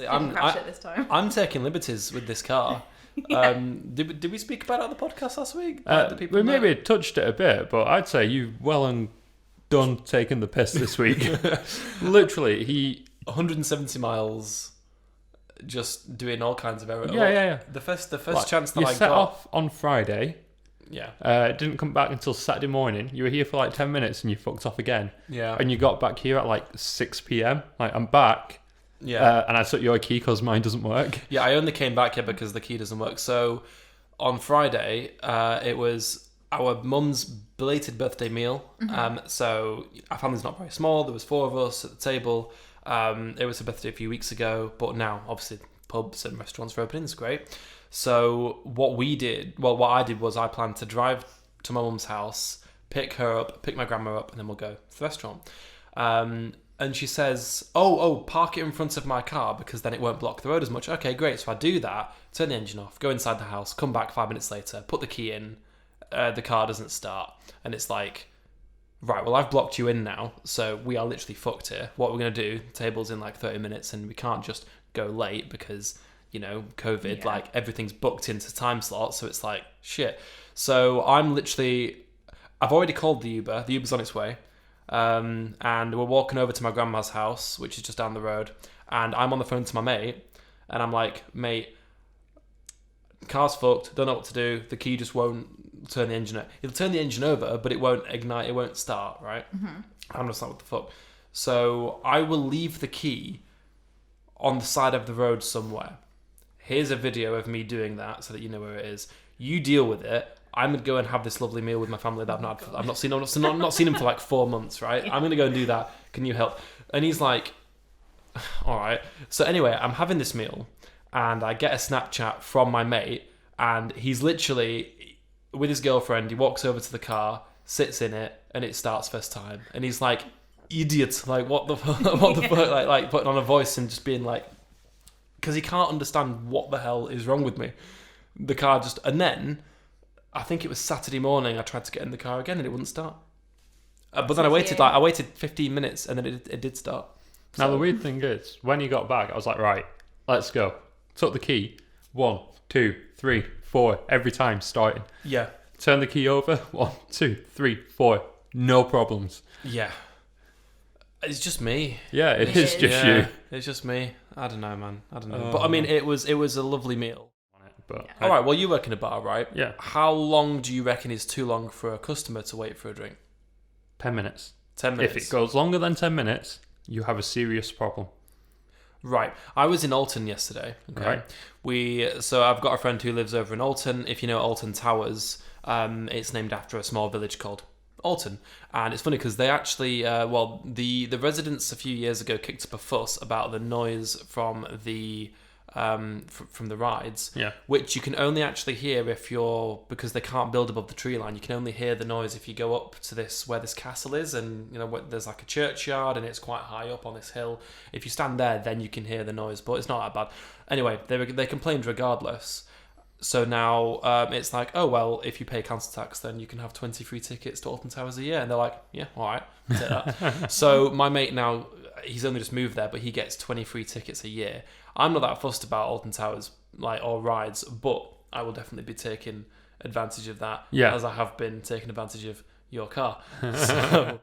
Didn't crash it this time. I'm taking liberties with this car. Did we speak about it on the podcast last week? We maybe touched it a bit, but I'd say you've well and done taking the piss this week. Literally, he 170 miles, just doing all kinds of errors. Yeah. The first chance that you I set got off on Friday. Yeah. Didn't come back until Saturday morning. You were here for like 10 minutes and you fucked off again. Yeah. And you got back here at like 6 p.m. Like, I'm back. Yeah. And I took your key because mine doesn't work. Yeah, I only came back here because the key doesn't work. So on Friday, it was our mum's belated birthday meal. So our family's not very small. There was 4 of us at the table. It was her birthday a few weeks ago, but now obviously pubs and restaurants are opening. It's great. So what I did was I planned to drive to my mum's house, pick her up, pick my grandma up, and then we'll go to the restaurant. And she says, oh, park it in front of my car because then it won't block the road as much. Okay, great. So I do that, turn the engine off, go inside the house, come back 5 minutes later, put the key in, the car doesn't start. And it's like, right, well, I've blocked you in now, so we are literally fucked here. What we're going to do, the table's in like 30 minutes and we can't just go late because, you know, COVID, like everything's booked into time slots. So it's like, shit. So I've already called the Uber. The Uber's on its way. And we're walking over to my grandma's house, which is just down the road. And I'm on the phone to my mate. And I'm like, mate, car's fucked. Don't know what to do. The key just won't turn the engine over. It'll turn the engine over, but it won't ignite. It won't start, right? I'm just like, what the fuck? So I will leave the key on the side of the road somewhere. Here's a video of me doing that so that you know where it is. You deal with it. I'm gonna go and have this lovely meal with my family that I've not seen him for like 4 months, right? I'm gonna go and do that. Can you help? And he's like, all right. So anyway, I'm having this meal and I get a Snapchat from my mate and he's literally with his girlfriend. He walks over to the car, sits in it, and it starts first time. And he's like, idiot, like what the fuck, like putting on a voice and just being like, because he can't understand what the hell is wrong with me. The car just, and then I think it was Saturday morning. I tried to get in the car again and it wouldn't start. But then I waited 15 minutes and then it did start. So. Now the weird thing is, when you got back, I was like, right, let's go. Took the key, 1, 2, 3, 4, every time starting. Yeah. Turn the key over, 1, 2, 3, 4, no problems. Yeah. It's just me. Yeah, it is just you. It's just me. I don't know, man. I don't know. But I mean, it was a lovely meal. But all right, well, you work in a bar, right? Yeah. How long do you reckon is too long for a customer to wait for a drink? 10 minutes. 10 minutes. If it goes longer than 10 minutes, you have a serious problem. Right. I was in Alton yesterday. Okay. Right. So I've got a friend who lives over in Alton. If you know Alton Towers, it's named after a small village called Alton. And it's funny because they actually, the residents a few years ago kicked up a fuss about the noise from the rides, which you can only actually hear because they can't build above the tree line. You can only hear the noise if you go up to where this castle is, and you know there's like a churchyard and it's quite high up on this hill. If you stand there, then you can hear the noise, but it's not that bad. Anyway, they complained regardless. So now it's like, oh well, if you pay council tax, then you can have 20 free tickets to Alton Towers a year, and they're like, yeah, all right, take that. So my mate now, he's only just moved there, but he gets 20 free tickets a year. I'm not that fussed about Alton Towers or rides, but I will definitely be taking advantage of that, as I have been taking advantage of your car. So